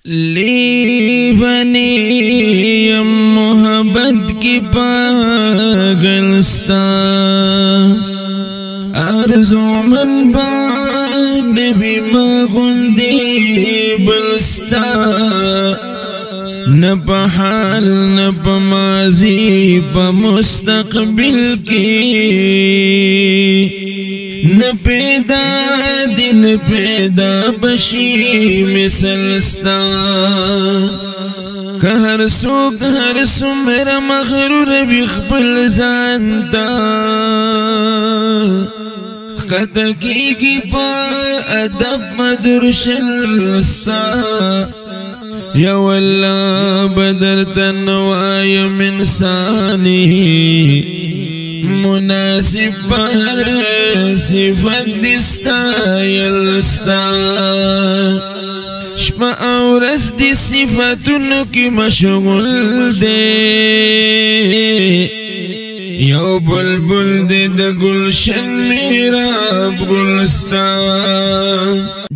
لیونی محبت کی پاگلستا ارزو من بعد بھی مغندی بلستا نہ پا حال نہ پا ماضی پا مستقبل کی نہ پیدا دن پیدا بشی مثلستا کہ ہر سو میرا مغرور بھی خپل زانتا قطر کی پا ادب مدر شلستا یا واللہ بدر تنوایم انسانی مناسب پر صفت دستا یلستا شپا اورس دی صفتنو کی مشغول دے یو بلبل دے دا گلشن میرا گلستا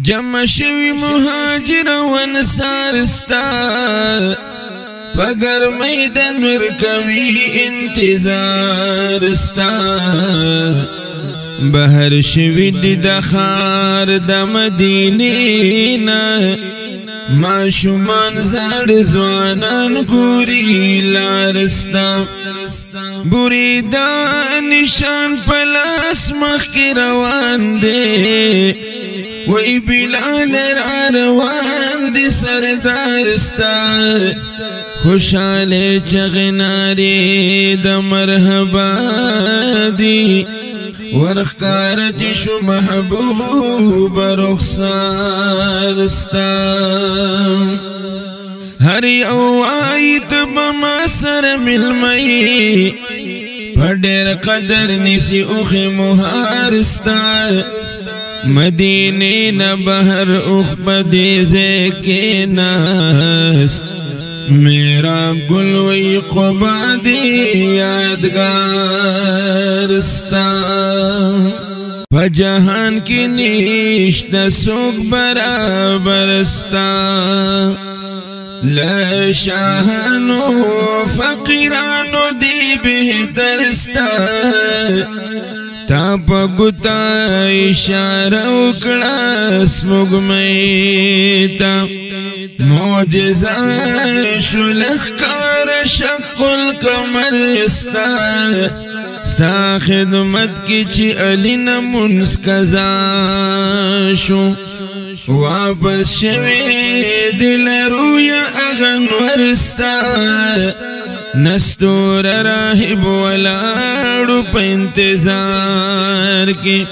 جمع شوی مہاجر و انصارستا فگر میدن مرکوی انتظارستا بہر شوی دی دخار دا مدینینا معشومان زار زوانان گوری لارستا بوری دا نشان پلاس مخ کی روان دے وی بلال روان دی سردارستا خوشحال چغناری دا مرحبا دی ورخکار جشو محبوب رخصارستا ہر یو آیت بما سر ملمئی پڑیر قدر نسی اخ مہارستا مدینی نبہر اخ بدیزے کے ناست میرا گلوی قبا دی یادگارستا فجہان کی نیشت سوک برابرستا لشاہانو فقیرانو دی بہترستا تاپا گتا اشارہ اکڑا سمگمیتا معجزہ شلخکار شق القمر ستا خدمت کی چی علی نمونس کزاشو واپس شوی دل رویا اغنورستا نستور راہب ولاڑو پا انتظار کی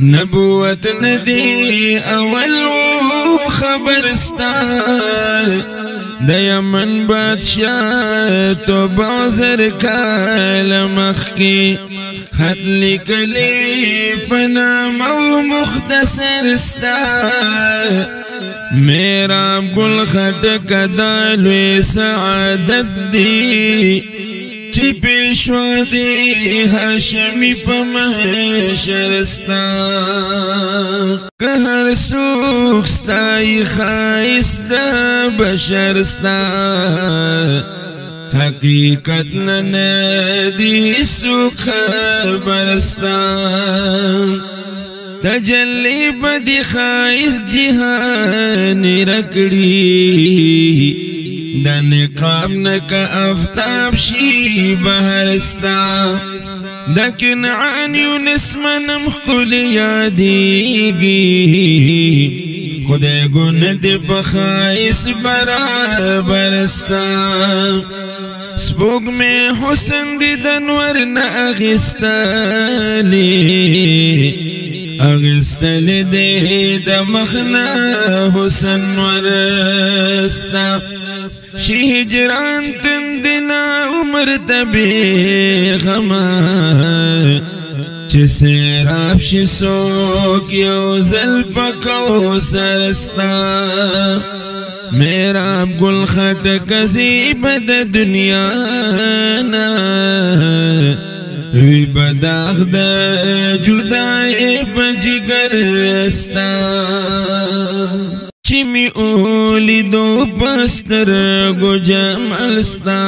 نبوت ندی اولو خبرستا دا یمن بادشاہ تو بازر کالمخ کی خط لکلی پنامو مختصرستا میرا گل خط کدالوی سعادت دی چی پیشوا دی ہاشمی پا محشرستا کہ ہر سوکستای خائست دا بشرستا حقیقت ندی سوک خبرستا تجلی بدی خائص جہان رکڑی دا نقاب نکا افتاب شی بہرستا دا کنعان یونس منم خل یادیگی خدے گند بخائص برابرستا سپوگ میں حسن دی دنور ناغستا لی اغسطل دے دا مخنا حسن ورستا شی ہجران تندنا عمر تبی غما چی سیراب شی سوک یو زلپ کو سرستا میرا گل خط کذیب دا دنیا نا وی بداغ دا جدائی پا جگر رستا چې می اولیدو پسترګو جمال ستا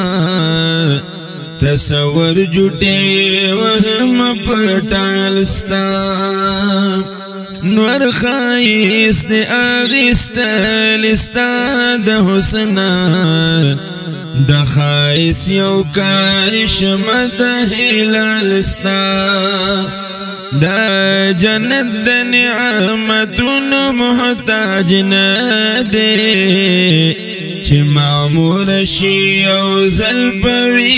تصور جوټه وهم پټال ستا نور خایست اغستل ستا د حسن د خایس یو کارشمه د هلال ستا دا جنت د نعمتونو محتاج نه دی چې معمور شي او زل په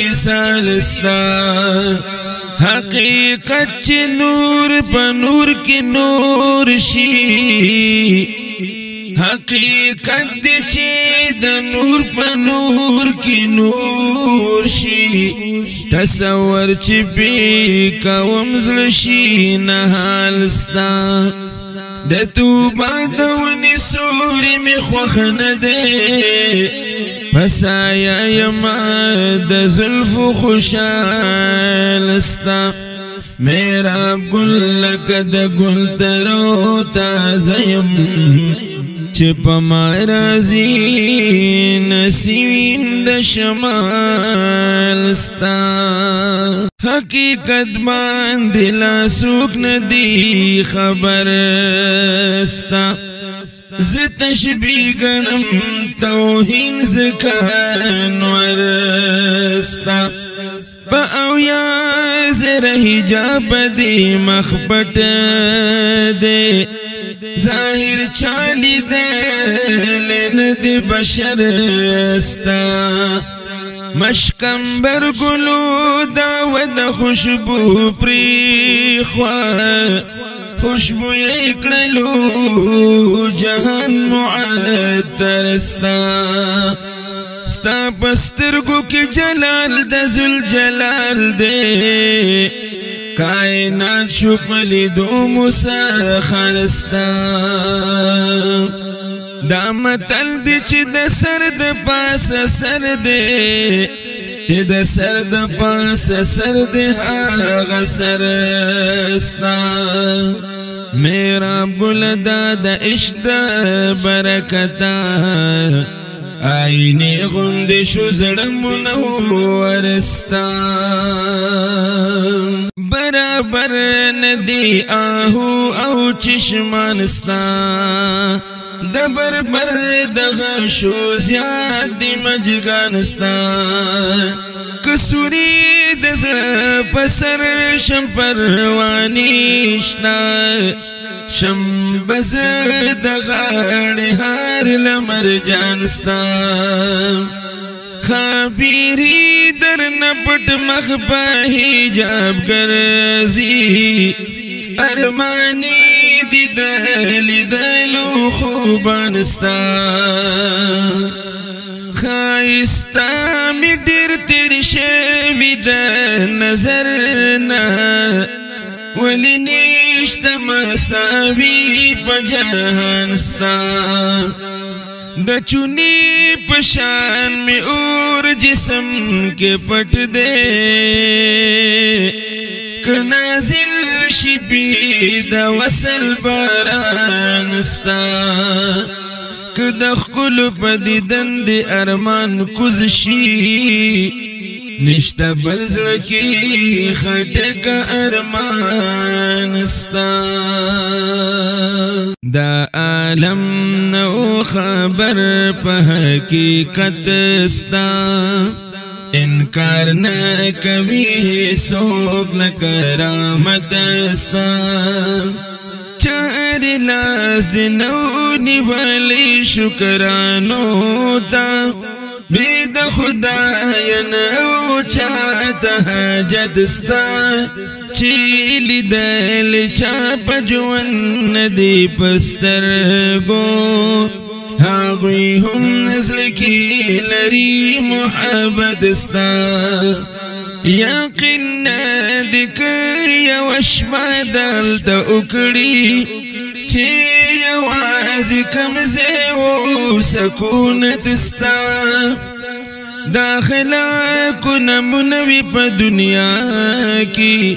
وصال ستا حقیقت چې نور په نور کې نور شي حقیقت دې چې د نور په نور کې نور شي تصور چې بې کوم زړه شي نه حال ستا د توبه د ونې سوري مې خوښ نه دی په سایه یمه د زلفو خوشحال ستا میرا ګل لکه د ګل ترو تازه یم چې په ما راځي نسیم د شمال ستا حقیقت باندې لاڅوک نه دی خبر ستا زه تشبیه ګڼم توهین ځکه انور ستا په اویا زره حجاب دی مخ پټ دی ظاهر چالی دل ندی بشر استا مشکمبر گلو داود خوشبو پریخوا خوشبو یکڑلو جہان معطر استا ستا پسترگو کی جلال د ذل جلال دے کائنات شپلی دو مسخر ستا دا متل دی چې د سر د پاس سر دی چې د سر د پاس سر دی هغه سر ستا میرا ګل دا د عشق د برکتا آئینی غندی شو زړه منور ستا برابر ندی آهو او چشمان ستا د بربر دغه شو زیاد دی مجگان ستا کسوری د زړه پسر شم پروانی شتا شم بز د غاړې هار لمر جان ستا خبيري در نپټ مخ په حجاب ګرځي ارمانی دي دلو خوبان ستا خایستا می ډېر تیر شوی د نظر نه ولی نشته مساوي په جهان ستا د چونی پشان میں اور جسم کے پٹ دے کنازل شپی دا وصل باران ستا کدخل پدیدن دی ارمان کزشی نشتا بلزر کی خٹک ارمان ستا دا عالم نو خبر په حقیقت ستا انکار نہ کبھی سوک نہ کرامت ستا چار لاس دنو نیوالی شکرانو تا بید خدای نو چاہتا حاجت ستا چیلی دل چاپ جوان ندی پسترگو هاغوی هم نزل کی لری محبت ستا یقین ندکر یوشما دلتا اکڑی چی یوازی کمزے و سکونت ستا داخلہ کنم نوی پا دنیا کی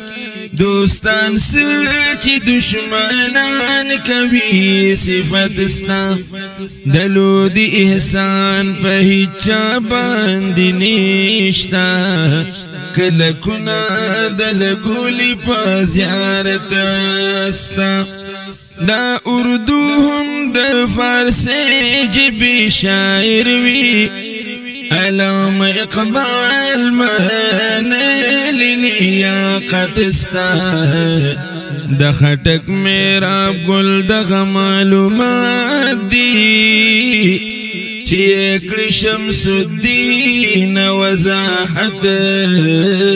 دوستان سچ دشمنان کوي صفت استا دلو دی احسان په هیچا باندې نشتا کله کنا دل ګولي په زیارت استا دا اردو هم د فارسی جبی شاعر وی علامه اقبال منل لیاقت استا د خټک میرا ګل د معلومات دی چې کړي شمس الدین وضاحت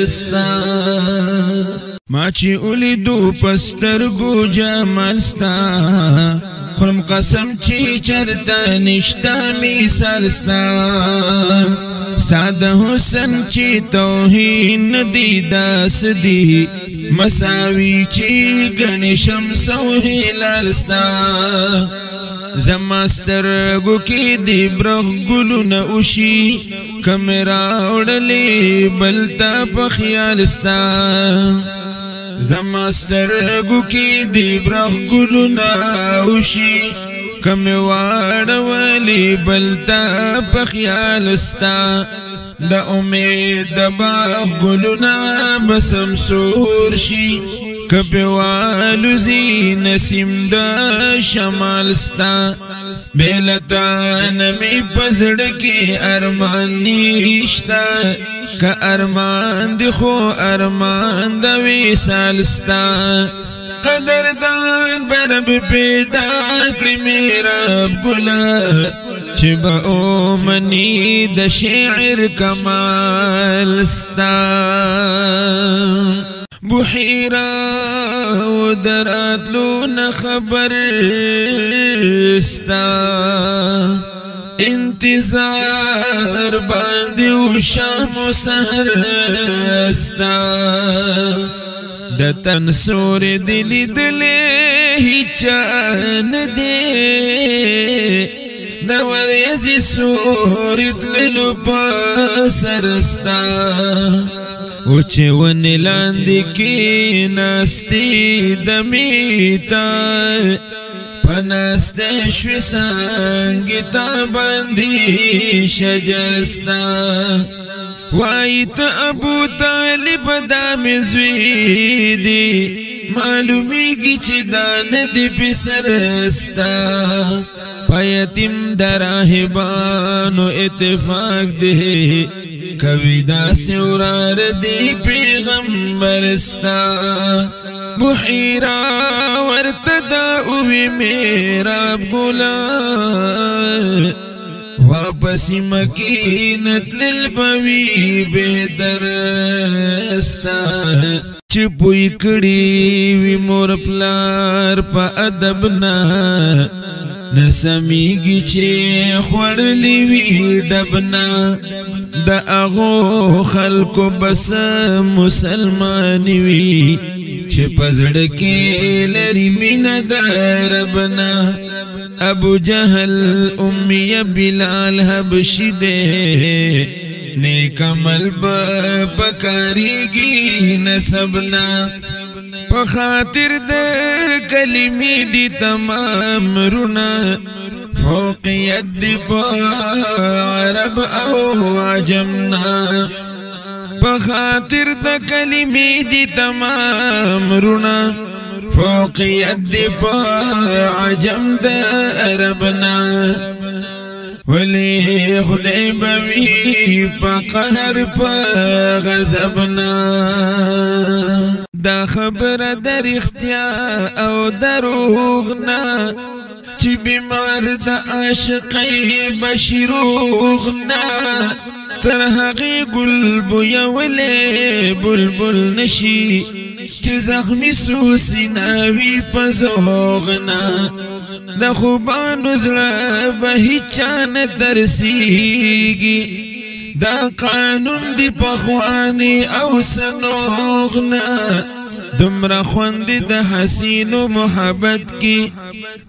استا ما چې ولیدو پسترګو جمال ستا خرم قسم چې چرته نشتا مثال ستا ساده حسن چې توهین دی داس دی مساوی چې ګڼ شمس او هلال ستا زماسترګو کې دی برغ ګلونه اوشي کمرا وړلې بلتا په خیال ستا زماسترګو کې دی برغ ګلونه اوشي کم واړولې بلتا په خیال ستا د امید د باغ ګلونه بسم سور شي کپوالو زی نسیم د شمال ستا بیلتا نمی پزړ کې ارمان نشتا که ارمان دی خو ارمان د وصال ستا قدردان برب پیدا کړی میرا ګلا چې به اومني د شعر کمال ستا بحیرا و دراتلو نخبر ستا انتظار باندې و شام و سحر ستا د تنسور دلی دلی هیچا ندی د وریزی سورت للو پاسر ستا او چې ونې لاندې کېناستې دمیتا پناسته شوې څانګې ته باندې شجر ستا وایي ته ابو طالب دا مې زوی دی معلومیږي چې دا نه دی پسر ستا په یتیم د راهبانو اتفاق دی کوي داسې ورار دی پیغمبر ستا بحیرا ورته دا اووي میرا ګلا واپس مکینت للبوی بهتر ستا چې پوی کړي وی مور پلار په ادب نه نسمیږي چې خوړلې وی ډبنا د اغو خلکو بس مسلمان وی چې پزړ کې لري مینه د ربنا ابو جهل امی بلال حبشی دے نیک عمل پکاریږي نسبنا په خاطر د کلمې دي تمام رونه فوقیت دی په عرب او عجمنا په خاطر د کلمې دي تمام رونه فوقیت دی په عجم د عربنا ولی خدای بوی پا قهر پا غضبنا دا خبر در اختیا او دروغنا چی بیمار دا عاشقی بشیروغنا تر حقی گل بویولی بلبل نشی چی زخمی سوسی ناوی پزوغنا دا خوبانو زلا بهیچان ترسیگی دا قانون دی پخوانی او سنوغنا دمرا خوندی دا حسین و محبت کی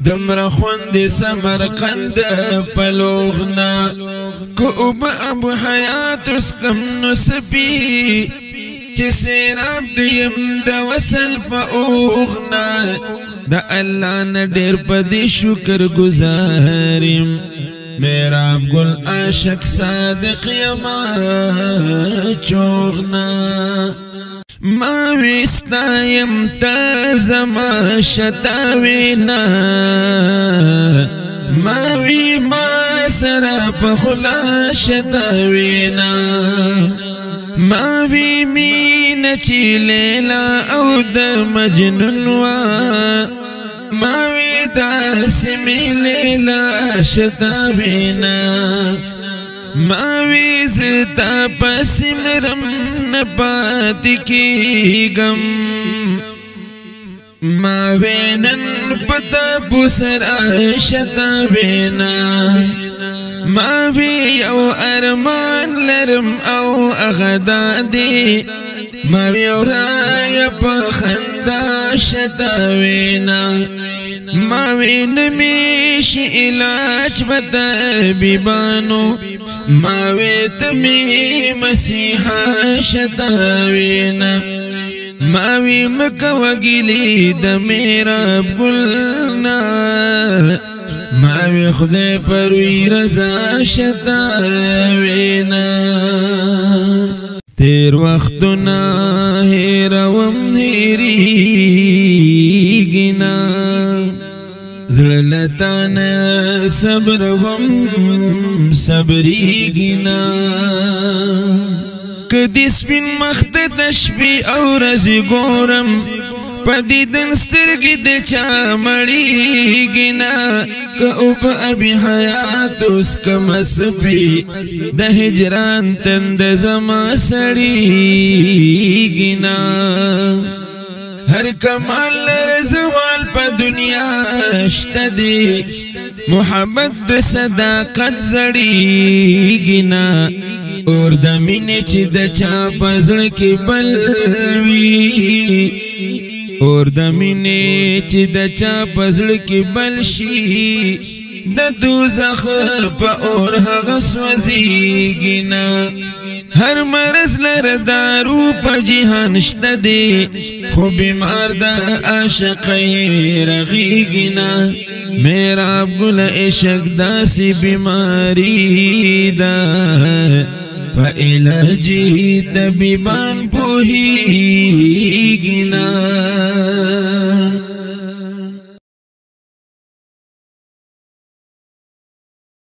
دمرا خوندی سمرقند پلوغنا کو اب حیات اسکم نسبی چې سیراب دیم د وصل په اوغنا د الله نه ډېر په دې شکر گزارم میراب گل عاشق صادق یما چوغنا ما وستایم تا زما شتاوینا ما وی ما سرا په خلا شتاوینا ما وی مین چی لیلا او د مجنون وا ما وی داسی می لیلا شتاوینا ما وی زتا پسی مرم نپاتی کی گم ما وینن پتا پسرا شتاوینا ما وی یو ارمان لرم او اغدادی ما وی یو رای پخندا شتاوینا ما وی نمیش علاج بتا بیبانو ما وی تمی مسیحا شتاوینا ما وی مکوگیلی د میرا گلنا ما وی خدای پروی رضا شتاوینا تیر وختنا هیروم هیریگینا زللتانا صبروم صبریگینا کدی سپین مخت تشبی او رزی گورم پدیدن سترگی د چا مړیږینا که او په ابي حیات اوس کم سپي د هجران تند زما سړیږینا هر کمال رزوال په دنیا شته دی محبت د صداقت زړیږینا اور د مینې چې د چا په زړه کې بل وي اور د مینې چې د چا په زړه کې بل شي د دوزخ په اور هغه سوځيږينا هر مرض لره دارو په جهان شته دی خو بیمار د عاشقۍ رغيږينا میرا ګل عشق داسې بیماری ده په علاجی طبيبان پوهیږي نه